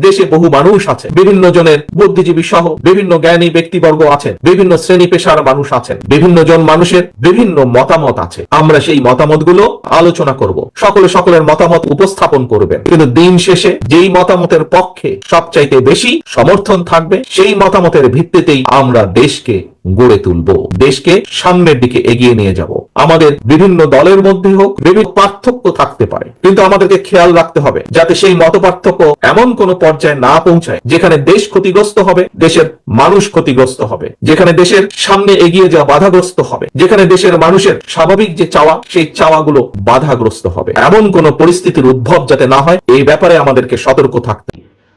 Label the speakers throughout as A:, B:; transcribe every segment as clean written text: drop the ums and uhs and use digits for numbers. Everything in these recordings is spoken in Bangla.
A: দেশে বহু মানুষ আছে, বিভিন্ন জনের বুদ্ধিজীবী সহ বিভিন্ন জ্ঞানী ব্যক্তিবর্গ আছেন, বিভিন্ন শ্রেণী পেশার মানুষ আছেন, বিভিন্ন জন মানুষের বিভিন্ন মতামত আছে। আমরা সেই মতামতগুলো আলোচনা করব, সকলে সকলের মতামত উপস্থাপন করবেন, কিন্তু দিন শেষে যেই মতামতের পক্ষে সবচাইতে বেশি সমর্থন থাকবে সেই মতামতের ভিত্তিতেই আমরা দেশকে গড়ে তুলব, দেশকে সামনের দিকে এগিয়ে নিয়ে যাব। আমাদের বিভিন্ন দলের মধ্যে হোক বিভিন্ন পার্থক্য থাকতে পারে, কিন্তু আমাদেরকে খেয়াল রাখতে হবে যাতে সেই মত পার্থক্য এমন কোন পর্যায়ে না পৌঁছায় যেখানে দেশ ক্ষতিগ্রস্ত হবে, দেশের মানুষ ক্ষতিগ্রস্ত হবে, যেখানে দেশের সামনে এগিয়ে যাওয়া বাধাগ্রস্ত হবে, যেখানে দেশের মানুষের স্বাভাবিক যে চাওয়া সেই চাওয়াগুলো বাধাগ্রস্ত হবে। এমন কোন পরিস্থিতির উদ্ভব যাতে না হয়, এই ব্যাপারে আমাদেরকে সতর্ক থাকতে।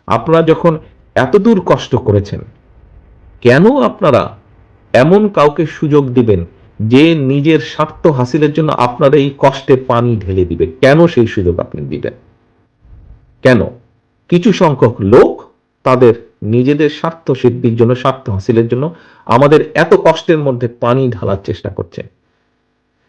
B: আপনারা যখন এতদূর কষ্ট করেছেন, কেন আপনারা এমন কাউকে সুযোগ দিবেন যে নিজের স্বার্থ হাসিলের জন্য আপনার এই কষ্টে পানি ঢেলে দিবে? কেন সেই সুযোগ আপনি দিবেন? কেন? কিছু সংখ্যক লোক তাদের নিজেদের স্বার্থ সিদ্ধির জন্য, স্বার্থ হাসিলের জন্য আমাদের এত কষ্টের মধ্যে পানি ঢালার চেষ্টা করছে।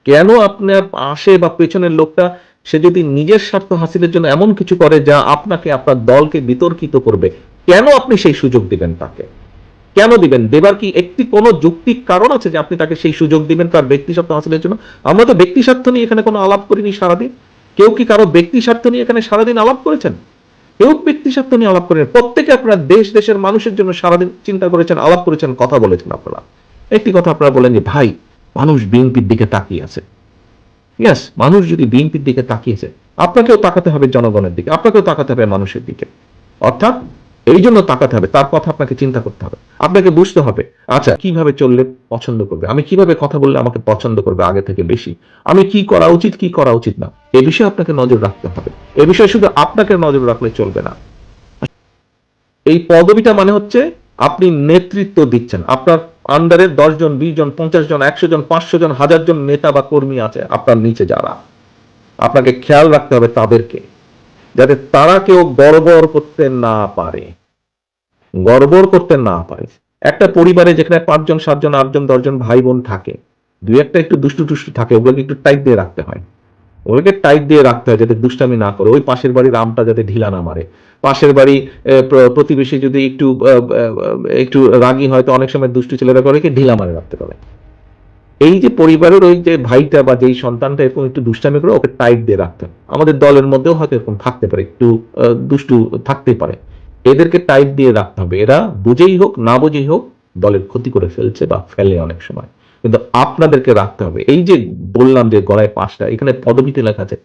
B: কেন আপনার পাশে বা পেছনের লোকটা সে যদি নিজের স্বার্থ হাসিলের জন্য এমন কিছু করে যা আপনাকে, আপনার দলকে বিতর্কিত করবে, কেন আপনি সেই সুযোগ দিবেন তাকে? কেন দিবেন? দেবার কি একটি কোনো যৌক্তিক কারণ আছে যে আপনি তাকে সেই সুযোগ দিবেন তার ব্যক্তি স্বার্থ হাসিলের জন্য? আমরা তো ব্যক্তি স্বার্থ নিয়ে এখানে কোনো আলাপ করিনি সারাদিন। কেউ কি কারো ব্যক্তি স্বার্থ নিয়ে এখানে সারাদিন আলাপ করেছেন? কেউ ব্যক্তি স্বার্থ নিয়ে আলাপ করেন? প্রত্যেকে আপনারা দেশ, দেশের মানুষের জন্য সারাদিন চিন্তা করেছেন, আলাপ করেছেন, কথা বলেছেন। আপনারা একটি কথা আপনারা বলেন যে ভাই, মানুষ বিএনপির দিকে তাকিয়ে আছে। ইয়েস, মানুষ যদি বিএনপির দিকে তাকিয়েছে, আপনাকেও তাকাতে হবে জনগণের দিকে, আপনাকেও তাকাতে হবে মানুষের দিকে। অর্থাৎ এই জন্য তাকাতে হবে, তার কথা আপনাকে চিন্তা করতে হবে, আপনাকে বুঝতে হবে আচ্ছা কিভাবে চললে পছন্দ করবে, আমি কিভাবে কথা বললে আমাকে পছন্দ করবে আগে থেকে বেশি, আমি কি করা উচিত কি করা উচিত না, এ বিষয়ে আপনাকে নজর রাখতে হবে। এ বিষয়ে শুধু আপনাকে নজর রাখলে চলবে না। এই পদবিটা মানে হচ্ছে আপনি নেতৃত্ব দিচ্ছেন, আপনার আন্ডারে 10 জন, 20 জন, 50 জন, 100 জন, 500 জন, 1000 জন নেতা বা কর্মী আছে আপনার নিচে, যারা আপনাকে খেয়াল রাখতে হবে তাদেরকে, যাতে তারা কেউ গড়বড় করতে না পারে, গড়বড় করতে না পারে। একটা পরিবারে যেখানে 5 জন, 7 জন, 8 জন, 10 জন ভাই বোন থাকে, দুই একটা একটু দুষ্টু টুষ্টু থাকে, ওগুলোকে একটু টাইট দিয়ে রাখতে হয়, ওগুলোকে টাইট দিয়ে রাখতে হয় যাতে দুষ্টামি না করে, ওই পাশের বাড়ির আমটা যাতে ঢিলা না মারে, পাশের বাড়ি প্রতিবেশী যদি একটু একটু রাগী হয় তো অনেক সময় দুষ্টু ছেলেরা করে কি ঢিলা মারে রাখতে পারে। এই যে পরিবারের ওই যে ভাইটা বা যেই সন্তানটা এরকম একটু দুষ্টামি করে, ওকে টাইট দিয়ে রাখতে হবে। আমাদের দলের মধ্যেও হয়তো এরকম থাকতে পারে, একটু দুষ্টু থাকতেই পারে, এদেরকে টাইট দিয়ে রাখতে হবে। এরা বুঝেই হোক না বুঝেই হোক দলের ক্ষতি করে ফেলছে বা ফেলে অনেক সময়, কিন্তু আপনাদেরকে রাখতে হবে। এই যে বললাম যে গলায় 5টা, এখানে পদবিতে লেখা আছে,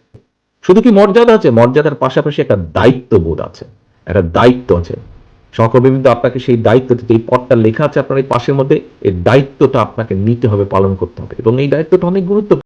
B: শুধু কি মর্যাদা আছে? মর্যাদার পাশাপাশি একটা দায়িত্ববোধ আছে, একটা দায়িত্ব আছে। সহকর্মীবৃন্দ, আপনাকে সেই দায়িত্ব, এই পদটা লেখা আছে আপনার এই পাশের মধ্যে, এই দায়িত্বটা আপনাকে নিতে হবে, পালন করতে হবে, এবং এই দায়িত্বটা অনেক গুরুত্বপূর্ণ।